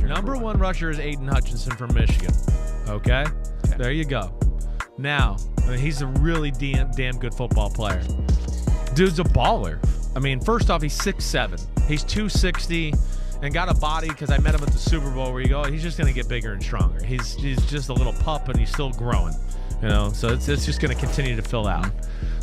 Number one rusher is Aidan Hutchinson from Michigan. Okay? There you go. Now, I mean, he's a really damn good football player. Dude's a baller. I mean, first off, he's 6'7". He's 260 and got a body, because I met him at the Super Bowl, where you go, he's just going to get bigger and stronger. He's just a little pup, and he's still growing. You know, so it's just going to continue to fill out.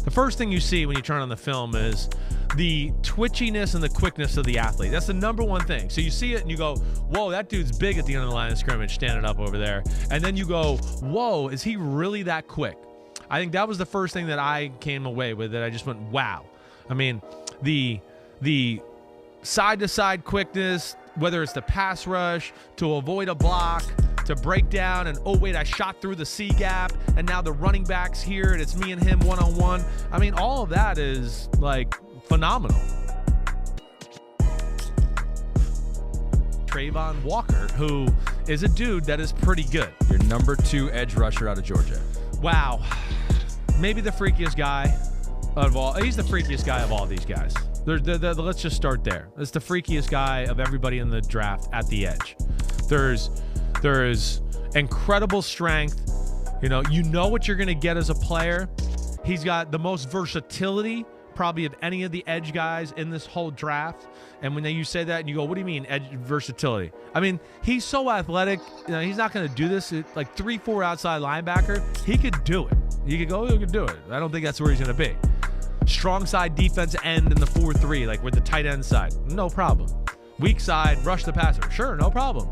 The first thing you see when you turn on the film is the twitchiness and the quickness of the athlete. That's the number one thing. So you see it and you go, whoa, that dude's big at the end of the line of scrimmage standing up over there. And then you go, whoa, is he really that quick? I think that was the first thing that I came away with, that I just went, wow. I mean, the side-to-side quickness, whether it's the pass rush, to avoid a block, to break down, and oh wait, I shot through the C gap, and now the running back's here, and it's me and him one-on-one. I mean, all of that is like phenomenal. Travon Walker, who is a dude that is pretty good. Your number 2 edge rusher out of Georgia. Wow, maybe the freakiest guy of all. He's the freakiest guy of all these guys. Let's just start there. It's the freakiest guy of everybody in the draft at the edge. There's incredible strength. You know what you're going to get as a player. He's got the most versatility probably of any of the edge guys in this whole draft. And when you say that and you go, what do you mean edge versatility? I mean, he's so athletic. He's not going to do this like 3-4 outside linebacker. He could do it. He could do it. I don't think that's where he's going to be. Strong side defense end in the 4-3, like with the tight end side. No problem. Weak side, rush the passer. Sure, no problem.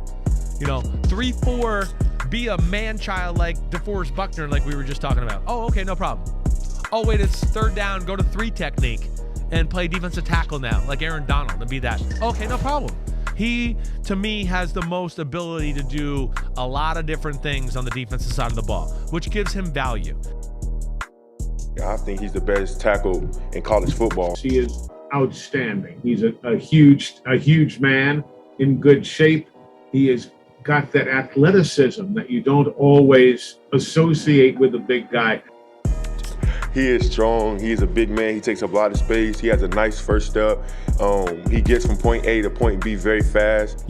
3-4, be a man-child like DeForest Buckner, like we were just talking about. Oh, okay, no problem. Oh, wait, it's third down, go to 3 technique and play defensive tackle now, like Aaron Donald, and be that. Okay, no problem. He, to me, has the most ability to do a lot of different things on the defensive side of the ball, which gives him value. I think he's the best tackle in college football. He is outstanding. He's a huge man in good shape. He has got that athleticism that you don't always associate with a big guy. He is strong. He's a big man. He takes up a lot of space. He has a nice first step. He gets from point A to point B very fast.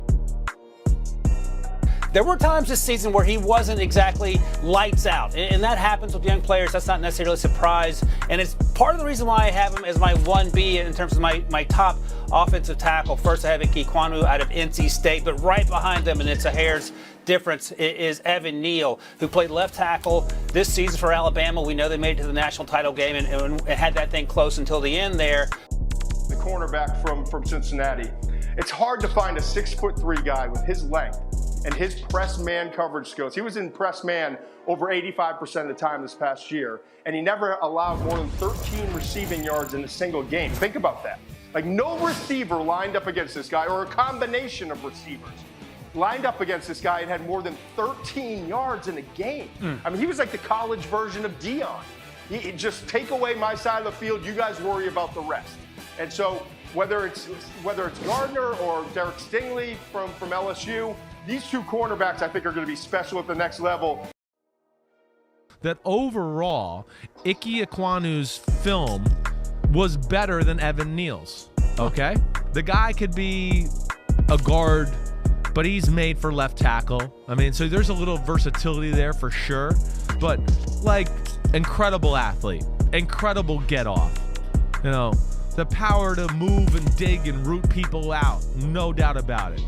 There were times this season where he wasn't exactly lights out, and that happens with young players. That's not necessarily a surprise, and it's part of the reason why I have him as my 1B in terms of my top offensive tackle. First, I have Ike Ekwonu out of NC State, but right behind them, and it's a hair's difference, is Evan Neal, who played left tackle this season for Alabama. We know they made it to the national title game and had that thing close until the end there. The cornerback from Cincinnati. It's hard to find a 6'3" guy with his length and his press man coverage skills. He was in press man over 85% of the time this past year, and he never allowed more than 13 receiving yards in a single game. Think about that. Like, no receiver lined up against this guy, or a combination of receivers lined up against this guy and had more than 13 yards in a game. I mean, he was like the college version of Dion. He just take away my side of the field, you guys worry about the rest. And so whether it's Gardner or Derek Stingley from LSU, these two cornerbacks, I think, are going to be special at the next level. That overall, Ike Ekwonu's film was better than Evan Neal's, okay? The guy could be a guard, but he's made for left tackle. I mean, so there's a little versatility there for sure, but like, incredible athlete, incredible get off, the power to move and dig and root people out, no doubt about it.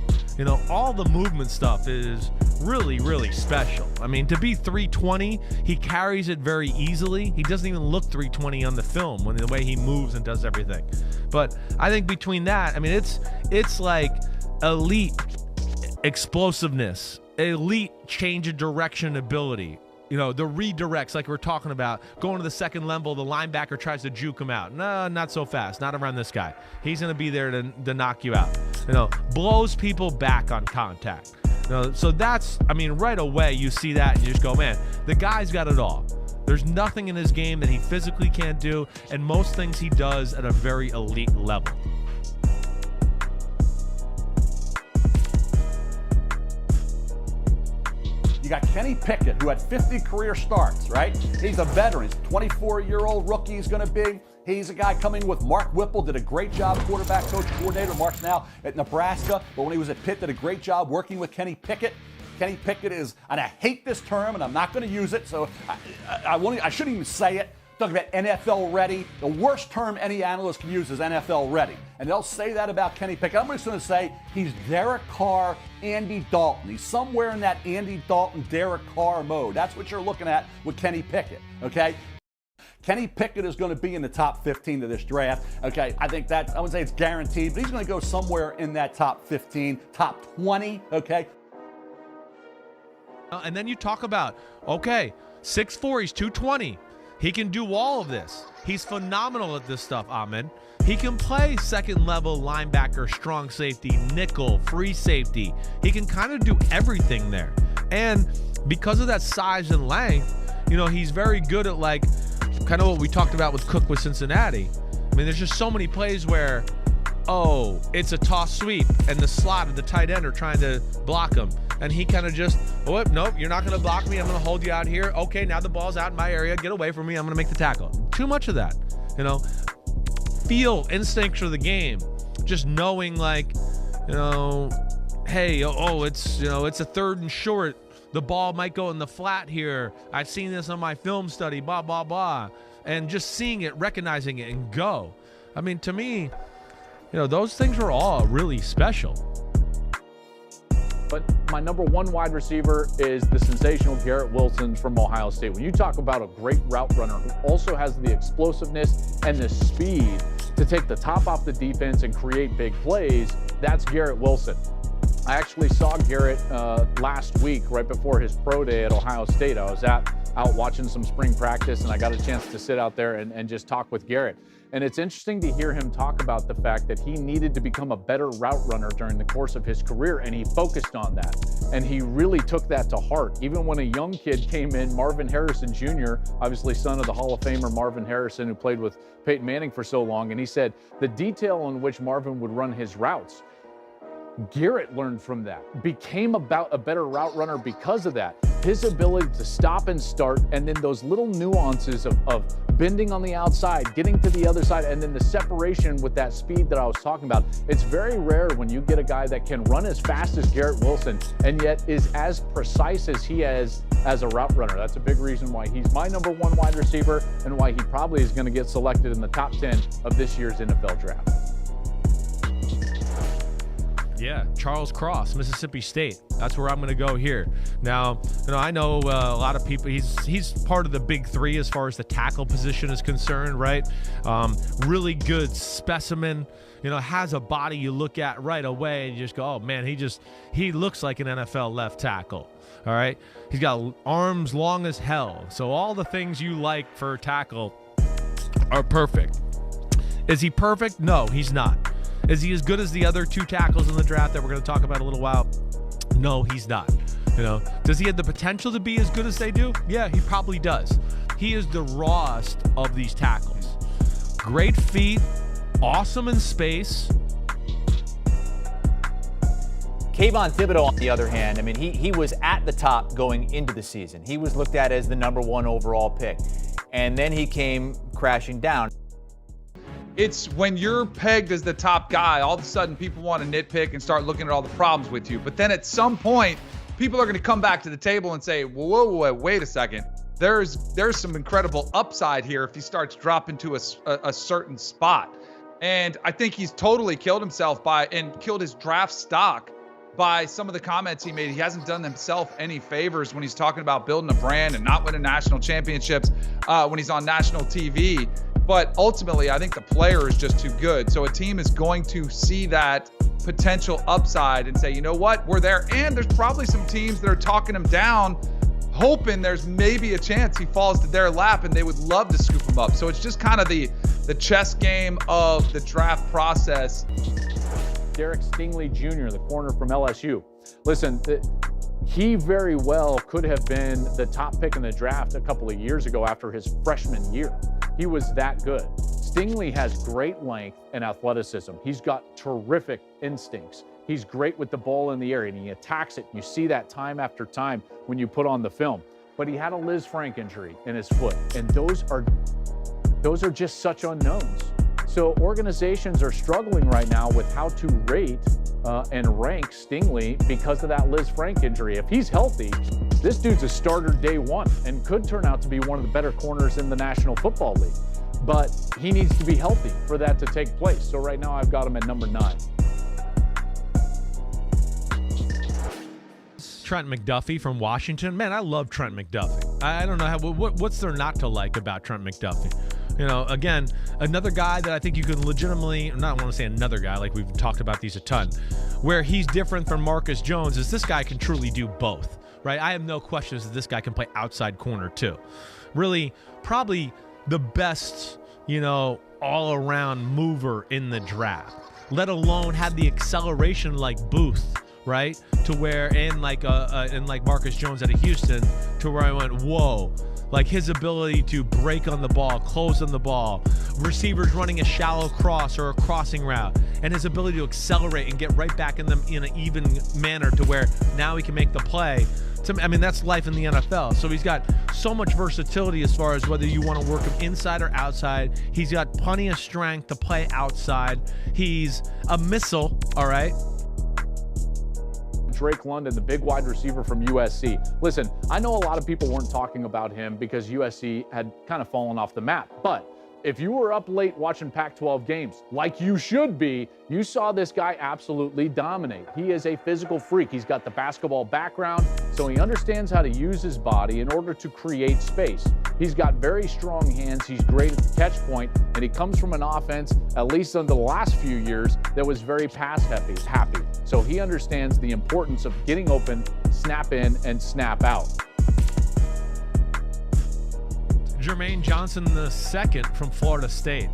All the movement stuff is really, really special. I mean, to be 320, he carries it very easily. He doesn't even look 320 on the film when the way he moves and does everything. But I think between that, I mean, it's like elite explosiveness, elite change of direction ability. The redirects, like we're talking about, going to the second level, the linebacker tries to juke him out. No, not so fast. Not around this guy. He's going to be there to knock you out. Blows people back on contact. So that's, I mean, right away you see that and you just go, man, the guy's got it all. There's nothing in his game that he physically can't do, and most things he does at a very elite level. You got Kenny Pickett, who had 50 career starts, right? He's a veteran. He's a 24-year-old rookie. He's going to be. He's a guy coming with Mark Whipple, did a great job, quarterback coach, coordinator. Mark's now at Nebraska, but when he was at Pitt, did a great job working with Kenny Pickett. Kenny Pickett is, and I hate this term, and I'm not going to use it, so I shouldn't even say it. Talking about NFL ready. The worst term any analyst can use is NFL ready. And they'll say that about Kenny Pickett. I'm just going to say he's Derek Carr, Andy Dalton. He's somewhere in that Andy Dalton, Derek Carr mode. That's what you're looking at with Kenny Pickett, okay? Kenny Pickett is going to be in the top 15 of this draft. Okay, I think I would say it's guaranteed, but he's going to go somewhere in that top 15, top 20, okay? And then you talk about, okay, 6'4", he's 220. He can do all of this. He's phenomenal at this stuff, Ahmed. He can play second-level linebacker, strong safety, nickel, free safety. He can kind of do everything there. And because of that size and length, you know, he's very good at, like, kind of what we talked about with Cook with Cincinnati. I mean, there's just so many plays where, oh, it's a toss sweep, and the slot and the tight end are trying to block him. And he kind of just, oh, nope, you're not going to block me. I'm going to hold you out here. Okay, now the ball's out in my area. Get away from me. I'm going to make the tackle. Too much of that, you know. Feel instincts for the game. Just knowing, like, you know, hey, it's, you know, it's a 3rd and short. The ball might go in the flat here. I've seen this on my film study, blah, blah, blah. And just seeing it, recognizing it, and go. I mean, to me, you know, those things were all really special. But my number 1 wide receiver is the sensational Garrett Wilson from Ohio State. When you talk about a great route runner who also has the explosiveness and the speed to take the top off the defense and create big plays, that's Garrett Wilson. I actually saw Garrett last week, right before his pro day at Ohio State. I was out watching some spring practice, and I got a chance to sit out there and just talk with Garrett. And it's interesting to hear him talk about the fact that he needed to become a better route runner during the course of his career, and he focused on that. And he really took that to heart. Even when a young kid came in, Marvin Harrison Jr., obviously son of the Hall of Famer Marvin Harrison, who played with Peyton Manning for so long, and he said the detail in which Marvin would run his routes, Garrett learned from that, became about a better route runner because of that. His ability to stop and start, and then those little nuances of bending on the outside, getting to the other side, and then the separation with that speed that I was talking about. It's very rare when you get a guy that can run as fast as Garrett Wilson and yet is as precise as he is as a route runner. That's a big reason why he's my number 1 wide receiver and why he probably is going to get selected in the top 10 of this year's NFL draft. Yeah, Charles Cross, Mississippi State. That's where I'm going to go here. Now, you know, I know a lot of people. He's part of the big 3 as far as the tackle position is concerned, right? Really good specimen. You know, has a body you look at right away and you just go, oh man, he looks like an NFL left tackle. All right, he's got arms long as hell. So all the things you like for a tackle are perfect. Is he perfect? No, he's not. Is he as good as the other 2 tackles in the draft that we're going to talk about in a little while? No, he's not. You know, does he have the potential to be as good as they do? Yeah, he probably does. He is the rawest of these tackles. Great feet, awesome in space. Kayvon Thibodeau, on the other hand, I mean, he was at the top going into the season. He was looked at as the number 1 overall pick. And then he came crashing down. It's when you're pegged as the top guy, all of a sudden people want to nitpick and start looking at all the problems with you. But then at some point, people are going to come back to the table and say, whoa, wait a second. There's some incredible upside here if he starts dropping to a certain spot. And I think he's totally killed himself and killed his draft stock by some of the comments he made. He hasn't done himself any favors when he's talking about building a brand and not winning national championships when he's on national TV. But ultimately, I think the player is just too good. So a team is going to see that potential upside and say, you know what, we're there. And there's probably some teams that are talking him down, hoping there's maybe a chance he falls to their lap and they would love to scoop him up. So it's just kind of the chess game of the draft process. Derek Stingley Jr., the corner from LSU. Listen, he very well could have been the top pick in the draft a couple of years ago after his freshman year. He was that good. Stingley has great length and athleticism. He's got terrific instincts. He's great with the ball in the air, and he attacks it. You see that time after time when you put on the film. But he had a Liz Frank injury in his foot, and those are just such unknowns. So organizations are struggling right now with how to rate and rank Stingley because of that Liz Frank injury. If he's healthy, this dude's a starter day one and could turn out to be one of the better corners in the National Football League. But he needs to be healthy for that to take place. So right now I've got him at number 9. Trent McDuffie from Washington. Man, I love Trent McDuffie. I don't know what's there not to like about Trent McDuffie. You know, again, another guy that I think you can legitimately, not want to say another guy, like we've talked about these a ton, where he's different from Marcus Jones is this guy can truly do both, right? I have no questions that this guy can play outside corner too. Really, probably the best, you know, all-around mover in the draft, let alone had the acceleration like Booth, right? To where, and like Marcus Jones out of Houston, to where I went, whoa. Like his ability to break on the ball, close on the ball, receivers running a shallow cross or a crossing route, and his ability to accelerate and get right back in them in an even manner to where now he can make the play. I mean, that's life in the NFL. So he's got so much versatility as far as whether you want to work him inside or outside. He's got plenty of strength to play outside. He's a missile, all right? Drake London, the big wide receiver from USC. Listen, I know a lot of people weren't talking about him because USC had kind of fallen off the map, but if you were up late watching Pac-12 games, like you should be, you saw this guy absolutely dominate. He is a physical freak. He's got the basketball background, so he understands how to use his body in order to create space. He's got very strong hands. He's great at the catch point, and he comes from an offense, at least in the last few years, that was very pass happy. So he understands the importance of getting open, snap in, and snap out. Jermaine Johnson II from Florida State.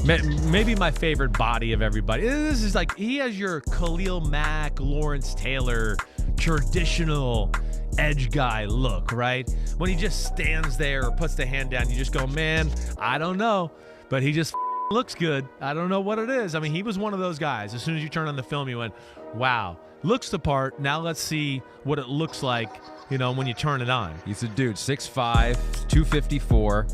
Maybe my favorite body of everybody. This is like, he has your Khalil Mack, Lawrence Taylor, traditional edge guy look, right? When he just stands there or puts the hand down, you just go, man, I don't know, but he just looks good. I don't know what it is. I mean, he was one of those guys. As soon as you turn on the film, you went, wow, looks the part. Now let's see what it looks like, you know, when you turn it on. He's a dude, 6'5", 254,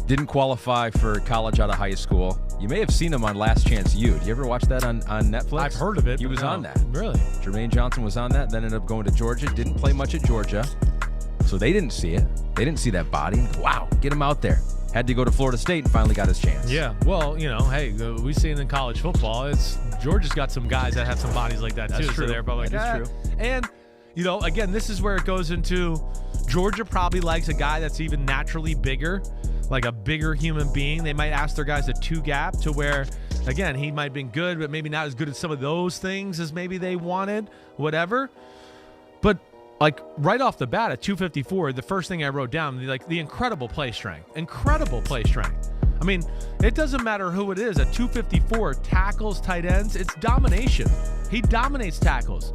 didn't qualify for college out of high school. You may have seen him on Last Chance U. Do you ever watch that on Netflix? I've heard of it. He was on that. Really? Jermaine Johnson was on that, then ended up going to Georgia, didn't play much at Georgia. So they didn't see it. They didn't see that body. Wow, get him out there. Had to go to Florida State and finally got his chance. Yeah, well, you know, hey, we see it in college football. Georgia's got some guys that have some bodies like that, too. That's true. So they're probably that is true. And, you know, again, this is where it goes into Georgia probably likes a guy that's even naturally bigger, like a bigger human being. They might ask their guys a 2 gap to where, again, he might have been good, but maybe not as good at some of those things as maybe they wanted, whatever. But like right off the bat at 254, the first thing I wrote down, like the incredible play strength. Incredible play strength. I mean, it doesn't matter who it is. At 254, tackles, tight ends, it's domination. He dominates tackles.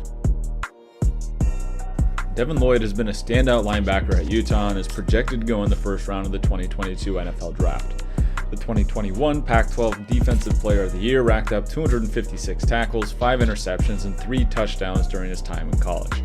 Devin Lloyd has been a standout linebacker at Utah and is projected to go in the first round of the 2022 NFL Draft. The 2021 Pac-12 Defensive Player of the Year racked up 256 tackles, 5 interceptions, and 3 touchdowns during his time in college.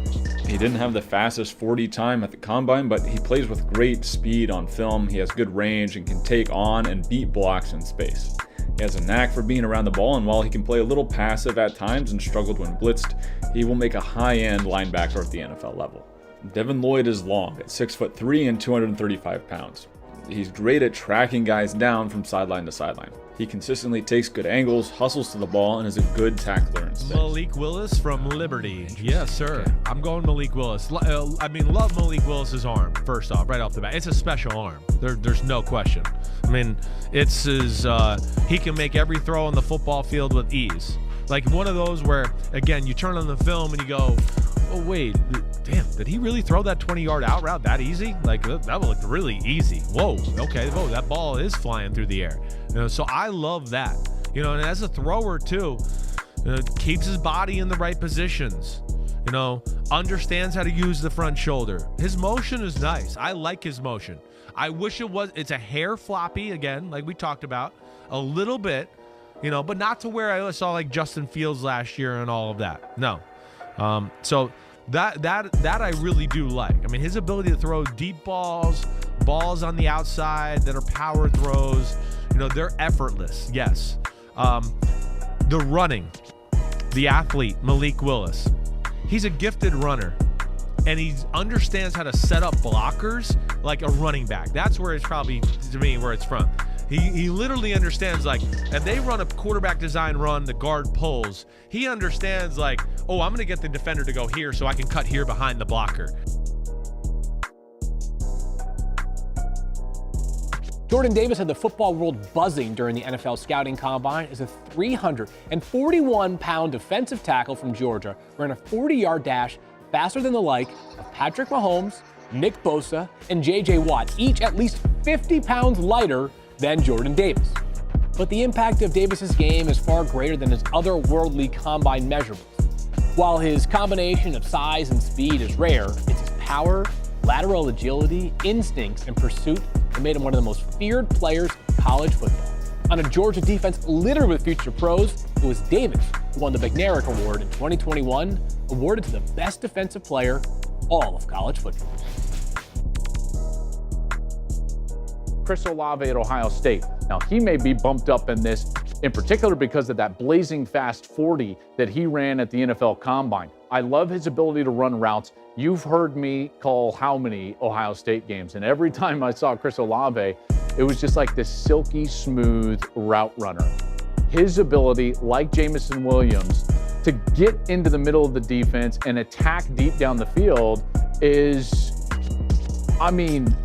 He didn't have the fastest 40 time at the combine, but he plays with great speed on film. He has good range and can take on and beat blocks in space. He has a knack for being around the ball, and while he can play a little passive at times and struggled when blitzed, he will make a high-end linebacker at the NFL level. Devin Lloyd is long at 6'3" and 235 pounds. He's great at tracking guys down from sideline to sideline. He consistently takes good angles, hustles to the ball, and is a good tackler in space. Malik Willis from Liberty. Yes, sir. Okay. I'm going Malik Willis. I mean, love Malik Willis's arm, first off, right off the bat. It's a special arm. There's no question. I mean, it's his, he can make every throw on the football field with ease. Like one of those where, again, you turn on the film and you go, oh, wait, damn, did he really throw that 20-yard out route that easy? Like, that looked really easy. Whoa, okay, whoa, that ball is flying through the air. You know, so I love that. You know, and as a thrower, too, keeps his body in the right positions. You know, understands how to use the front shoulder. His motion is nice. I like his motion. I wish it's a hair floppy, again, like we talked about, a little bit. but not to where I saw like Justin Fields last year and all of that. No. So that I really do like. I mean, his ability to throw deep balls on the outside that are power throws, they're effortless. Yes. The running, the athlete, Malik Willis, he's a gifted runner, and he understands how to set up blockers like a running back. That's where it's probably, to me, where it's from. He literally understands, like, if they run a quarterback design run, the guard pulls, he understands, like, oh, I'm going to get the defender to go here so I can cut here behind the blocker. Jordan Davis had the football world buzzing during the NFL scouting combine as a 341-pound defensive tackle from Georgia ran a 40-yard dash faster than the like of Patrick Mahomes, Nick Bosa, and J.J. Watt, each at least 50 pounds lighter than Jordan Davis. But the impact of Davis's game is far greater than his otherworldly combine measurables. While his combination of size and speed is rare, it's his power, lateral agility, instincts, and pursuit that made him one of the most feared players in college football. On a Georgia defense littered with future pros, it was Davis who won the McNarick Award in 2021, awarded to the best defensive player all of college football. Chris Olave at Ohio State. Now, he may be bumped up in this in particular because of that blazing fast 40 that he ran at the NFL Combine. I love his ability to run routes. You've heard me call how many Ohio State games, and every time I saw Chris Olave, it was just like this silky smooth route runner. His ability, like Jameson Williams, to get into the middle of the defense and attack deep down the field is,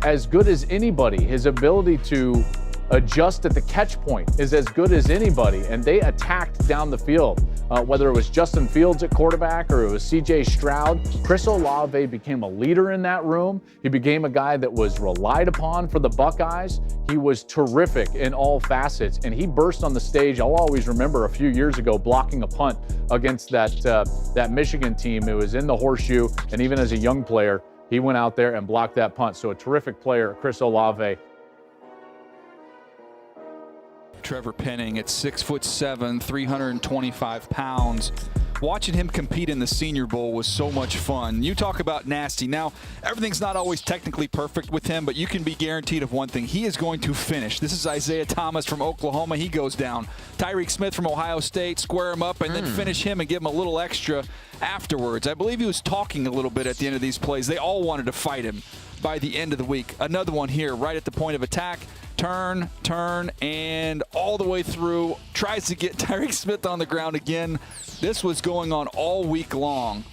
as good as anybody. His ability to adjust at the catch point is as good as anybody, and they attacked down the field. Whether it was Justin Fields at quarterback or it was C.J. Stroud, Chris Olave became a leader in that room. He became a guy that was relied upon for the Buckeyes. He was terrific in all facets, and he burst on the stage. I'll always remember a few years ago blocking a punt against that Michigan team. It was in the horseshoe, and even as a young player, he went out there and blocked that punt. So a terrific player, Chris Olave. Trevor Penning at 6'7", 325 pounds. Watching him compete in the Senior Bowl was so much fun. You talk about nasty. Now, everything's not always technically perfect with him, but you can be guaranteed of one thing. He is going to finish. This is Isaiah Thomas from Oklahoma. He goes down. Tyreek Smith from Ohio State, square him up and then finish him and give him a little extra afterwards. I believe he was talking a little bit at the end of these plays. They all wanted to fight him by the end of the week. Another one here right at the point of attack. Turn, and all the way through. Tries to get Tyreek Smith on the ground again. This was going on all week long.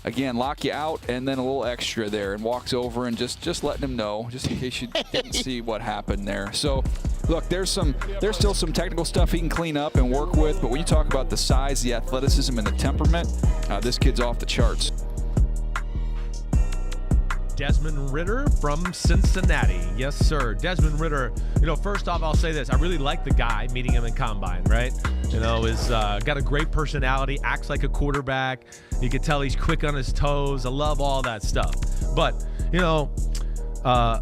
Again, lock you out, and then a little extra there, and walks over and just letting him know, just in case you didn't see what happened there. So, look, there's still some technical stuff he can clean up and work with, but when you talk about the size, the athleticism, and the temperament, this kid's off the charts. Desmond Ridder from Cincinnati. Yes, sir. Desmond Ridder, first off, I'll say this. I really like the guy, meeting him in Combine, right? Is got a great personality, acts like a quarterback. You can tell he's quick on his toes. I love all that stuff. But,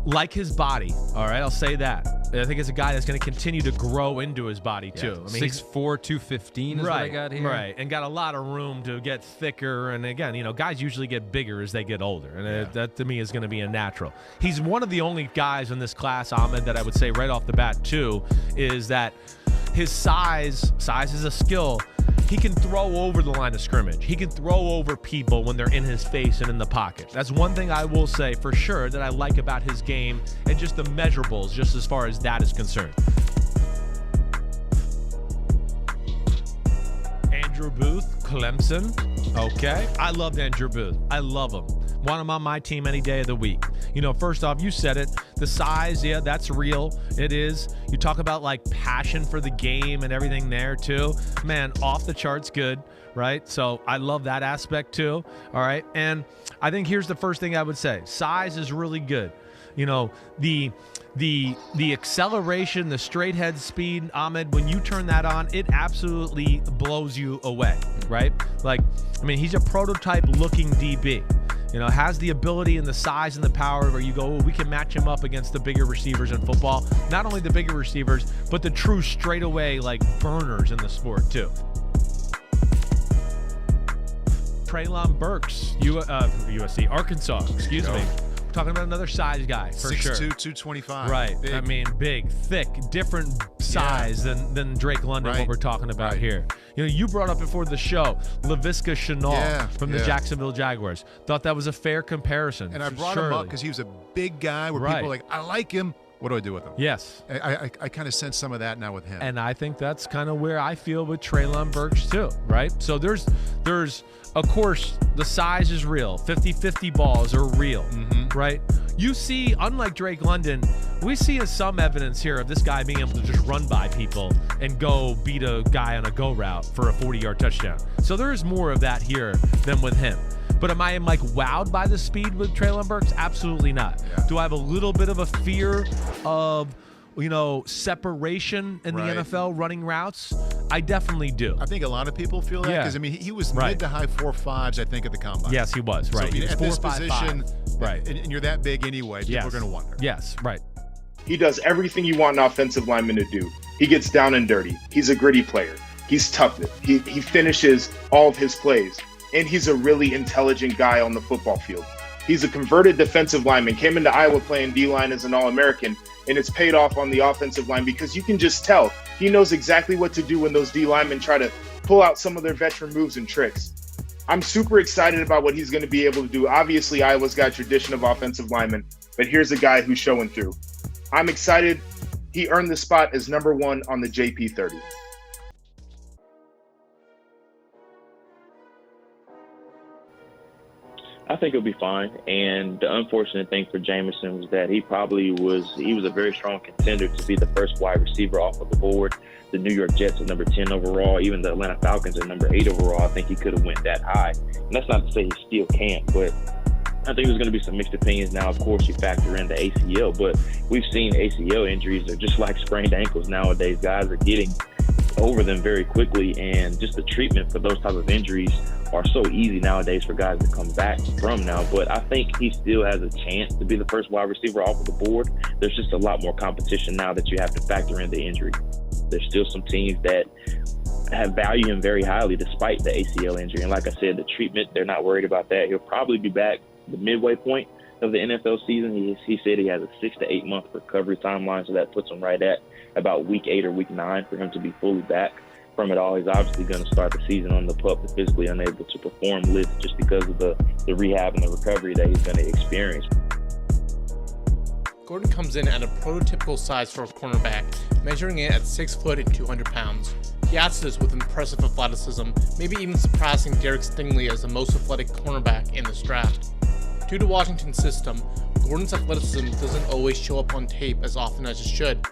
like his body, all right? I'll say that. I think it's a guy that's going to continue to grow into his body, too. I mean, 6'4", 215 is what I got here. Right, and got a lot of room to get thicker. And, again, guys usually get bigger as they get older. And that, to me, is going to be a natural. He's one of the only guys in this class, Ahmed, that I would say right off the bat, too, is that his size is a skill. He can throw over the line of scrimmage. He can throw over people when they're in his face and in the pocket. That's one thing I will say for sure that I like about his game, and just the measurables, just as far as that is concerned. Andrew Booth, Clemson. Okay. I loved Andrew Booth. I love him. Want him on my team any day of the week. First off, you said it. The size, yeah, that's real. It is. You talk about, like, passion for the game and everything there, too. Man, off the charts good, right? So I love that aspect, too. All right. And I think here's the first thing I would say. Size is really good. The acceleration, the straight head speed, Ahmed, when you turn that on, it absolutely blows you away, right? Like, he's a prototype looking DB. You know, has the ability and the size and the power where you go, oh, we can match him up against the bigger receivers in football. Not only the bigger receivers, but the true straightaway like burners in the sport too. Treylon Burks, USC, Arkansas, excuse me. We're talking about another size guy for 6'2", sure. 225. Right. Big. I mean, big, thick, different size than Drake London, what we're talking about here. You know, you brought up before the show Laviska Shenault from the Jacksonville Jaguars. Thought that was a fair comparison. And I brought him up because he was a big guy where people are like, I like him. What do I do with him? Yes. I kind of sense some of that now with him. And I think that's kind of where I feel with Treylon Burks too, right? So there's of course, the size is real. 50-50 balls are real, right? You see, unlike Drake London, we see some evidence here of this guy being able to just run by people and go beat a guy on a go route for a 40-yard touchdown. So there is more of that here than with him. But am I like wowed by the speed with Treylon Burks? Absolutely not. Yeah. Do I have a little bit of a fear of, you know, separation in the NFL running routes? I definitely do. I think a lot of people feel that because, I mean, he was mid to high 4.5s, I think, at the combine. Yes, he was. Right. So he was at this position, and you're that big anyway, people are going to wonder. Yes, right. He does everything you want an offensive lineman to do. He gets down and dirty. He's a gritty player. He's tough. He finishes all of his plays. And he's a really intelligent guy on the football field. He's a converted defensive lineman, came into Iowa playing D-line as an All-American, and it's paid off on the offensive line because you can just tell he knows exactly what to do when those D-linemen try to pull out some of their veteran moves and tricks. I'm super excited about what he's going to be able to do. Obviously, Iowa's got a tradition of offensive linemen, but here's a guy who's showing through. I'm excited. He earned the spot as #1 on the JP30. I think he'll be fine. And the unfortunate thing for Jameson was that he was a very strong contender to be the first wide receiver off of the board. The New York Jets at number 10 overall, even the Atlanta Falcons at number 8 overall. I think he could have went that high. And that's not to say he still can't, but I think there's going to be some mixed opinions. Now, of course, you factor in the ACL, but we've seen ACL injuries are just like sprained ankles nowadays. Guys are getting over them very quickly, and just the treatment for those type of injuries are so easy nowadays for guys to come back from now. But I think he still has a chance to be the first wide receiver off of the board. There's just a lot more competition now that you have to factor in the injury. There's still some teams that have valued him very highly despite the ACL injury. And like I said, the treatment, they're not worried about that. He'll probably be back the midway point of the NFL season. He said he has a 6 to 8 month recovery timeline, so that puts him right at about week 8 or week 9 for him to be fully back from it all. He's obviously going to start the season on the PUP, the physically unable to perform list, just because of the rehab and the recovery that he's going to experience. Gordon comes in at a prototypical size for a cornerback, measuring in at 6 foot and 200 pounds. He adds this with impressive athleticism, maybe even surpassing Derek Stingley as the most athletic cornerback in this draft. Due to Washington's system, Gordon's athleticism doesn't always show up on tape as often as it should.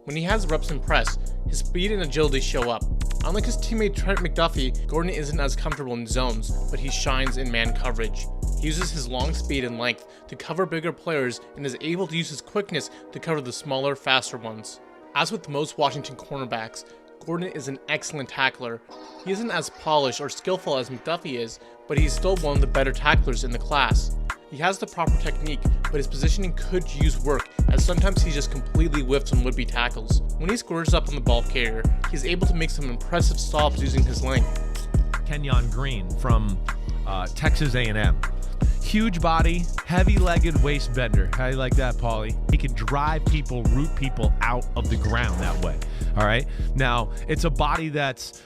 When he has reps in press, his speed and agility show up. Unlike his teammate Trent McDuffie, Gordon isn't as comfortable in zones, but he shines in man coverage. He uses his long speed and length to cover bigger players and is able to use his quickness to cover the smaller, faster ones. As with most Washington cornerbacks, Gordon is an excellent tackler. He isn't as polished or skillful as McDuffie is, but he's still one of the better tacklers in the class. He has the proper technique, but his positioning could use work, as sometimes he just completely whiffs on would-be tackles. When he squares up on the ball carrier, he's able to make some impressive stops using his length. Kenyon Green from Texas A&M. Huge body, heavy-legged waist bender. How do you like that, Paulie? He can drive people, root people out of the ground that way. All right. Now, it's a body that's,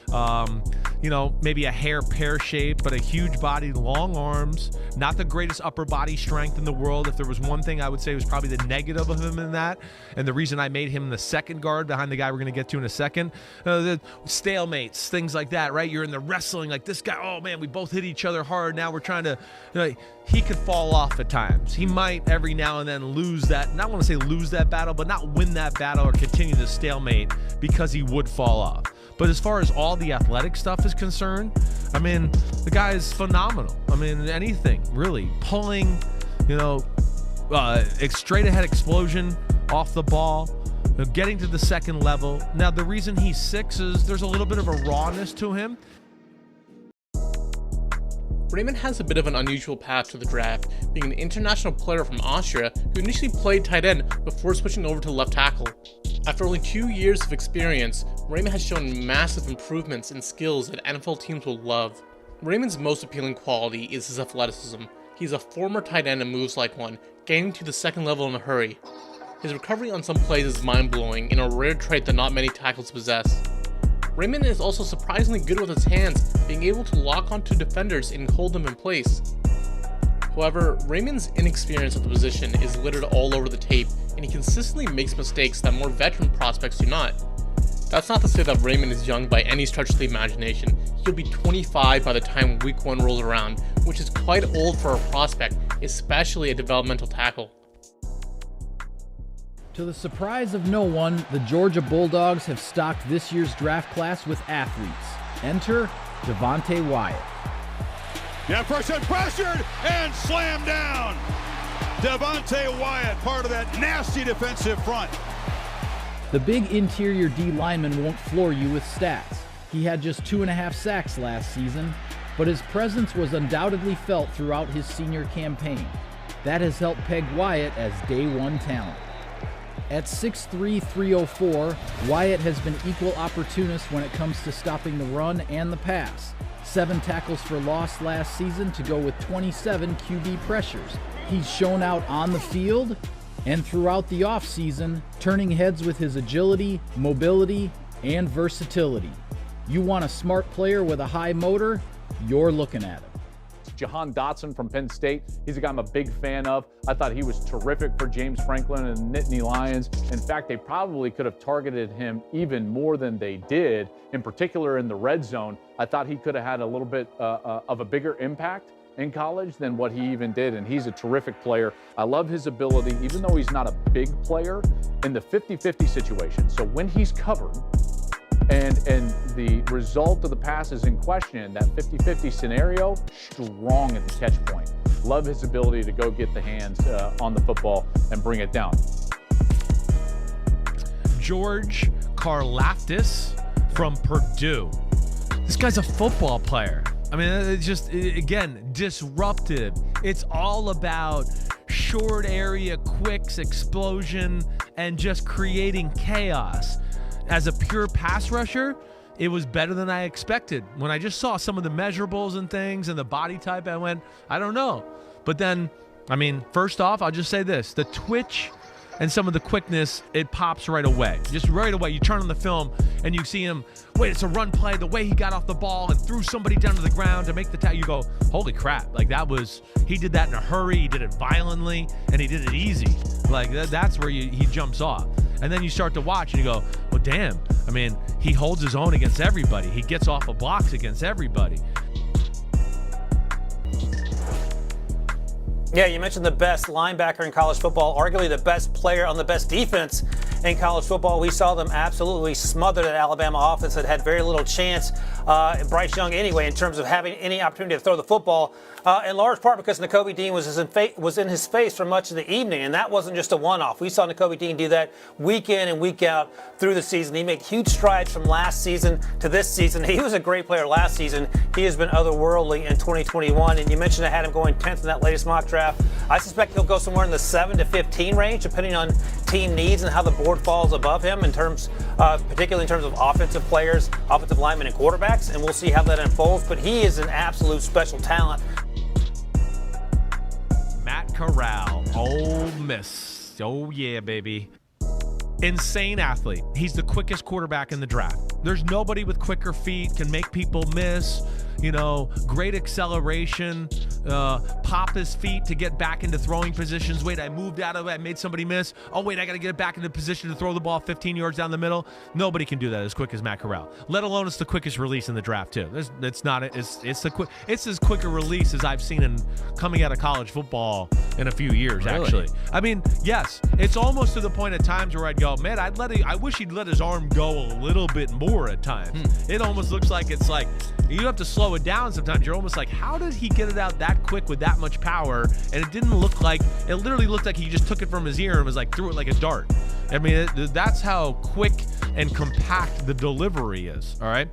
maybe a hair pear shape, but a huge body, long arms, not the greatest upper body strength in the world. If there was one thing I would say was probably the negative of him in that, and the reason I made him the second guard behind the guy we're going to get to in a second, the stalemates, things like that, right? You're in the wrestling, like this guy, oh man, we both hit each other hard. Now we're trying to, he could fall off at times. He might every now and then lose that, not want to say lose that battle, but not win that battle or continue to stalemate because he would fall off. But as far as all the athletic stuff is concerned, I mean, the guy is phenomenal. I mean, anything, really. Pulling, straight ahead explosion off the ball, getting to the second level. Now, the reason he's 6 is there's a little bit of a rawness to him. Raymond has a bit of an unusual path to the draft, being an international player from Austria who initially played tight end before switching over to left tackle. After only 2 years of experience, Raymond has shown massive improvements in skills that NFL teams will love. Raymond's most appealing quality is his athleticism. He's a former tight end and moves like one, getting to the second level in a hurry. His recovery on some plays is mind-blowing and a rare trait that not many tackles possess. Raymond is also surprisingly good with his hands, being able to lock onto defenders and hold them in place. However, Raymond's inexperience at the position is littered all over the tape, and he consistently makes mistakes that more veteran prospects do not. That's not to say that Raymond is young by any stretch of the imagination. He'll be 25 by the time week 1 rolls around, which is quite old for a prospect, especially a developmental tackle. To the surprise of no one, the Georgia Bulldogs have stocked this year's draft class with athletes. Enter DEVONTE WYATT. Yeah, pressured and slammed down. DEVONTE WYATT, part of that nasty defensive front. The big interior D lineman won't floor you with stats. He had just 2.5 sacks last season, but his presence was undoubtedly felt throughout his senior campaign. That has helped peg Wyatt as day one talent. At 6'3", 304, Wyatt has been equal opportunist when it comes to stopping the run and the pass. 7 tackles for loss last season to go with 27 QB pressures. He's shown out on the field and throughout the offseason, turning heads with his agility, mobility, and versatility. You want a smart player with a high motor? You're looking at him. JAHAN DOTSON from Penn State. He's a guy I'm a big fan of. I thought he was terrific for James Franklin and Nittany Lions. In fact, they probably could have targeted him even more than they did, in particular in the red zone. I thought he could have had a little bit of a bigger impact in college than what he even did, and he's a terrific player. I love his ability, even though he's not a big player, in the 50-50 situation. So when he's covered, and the result of the pass is in question, that 50-50 scenario, strong at the catch point. Love his ability to go get the hands on the football and bring it down. George Karlaftis from Purdue. This guy's a football player. I mean, it's just, again, disruptive. It's all about short area quicks, explosion, and just creating chaos. As a pure pass rusher, it was better than I expected. When I just saw some of the measurables and things and the body type, I went, I don't know. But then, I mean, first off, I'll just say this. The twitch and some of the quickness, it pops right away. Just right away, you turn on the film and you see him, wait, it's a run play. The way he got off the ball and threw somebody down to the ground to make the tackle, you go, holy crap. Like that was, he did that in a hurry, he did it violently, and he did it easy. Like that's where he jumps off. And then you start to watch and you go, well, damn. I mean, he holds his own against everybody. He gets off of blocks against everybody. Yeah, you mentioned the best linebacker in college football, arguably the best player on the best defense in college football. We saw them absolutely smother that Alabama offense that had very little chance, Bryce Young anyway, in terms of having any opportunity to throw the football, in large part because Nakobe Dean was in his face for much of the evening, and that wasn't just a one-off. We saw Nakobe Dean do that week in and week out through the season. He made huge strides from last season to this season. He was a great player last season. He has been otherworldly in 2021, and you mentioned I had him going 10th in that latest mock draft. I suspect he'll go somewhere in the 7 to 15 range, depending on team needs and how the board falls above him in terms, particularly in terms of offensive players, offensive linemen, and quarterbacks, and we'll see how that unfolds. But he is an absolute special talent. Matt Corral, Ole Miss. Oh yeah, baby. Insane athlete. He's the quickest quarterback in the draft. There's nobody with quicker feet, can make people miss. You know, great acceleration, pop his feet to get back into throwing positions. Wait, I moved out of it, I made somebody miss. Oh, wait, I got to get back into position to throw the ball 15 yards down the middle. Nobody can do that as quick as Matt Corral, let alone it's the quickest release in the draft, too. It's as quick a release as I've seen in coming out of college football in a few years, Really? actually. I mean, yes, it's almost to the point at times where I'd go, man, I wish he'd let his arm go a little bit more at times. It almost looks like it's like, you have to slow it down sometimes. You're almost like, how did he get it out that quick with that much power? And it didn't look like, it literally looked like he just took it from his ear and was like, threw it like a dart. I mean, that's how quick and compact the delivery is, all right?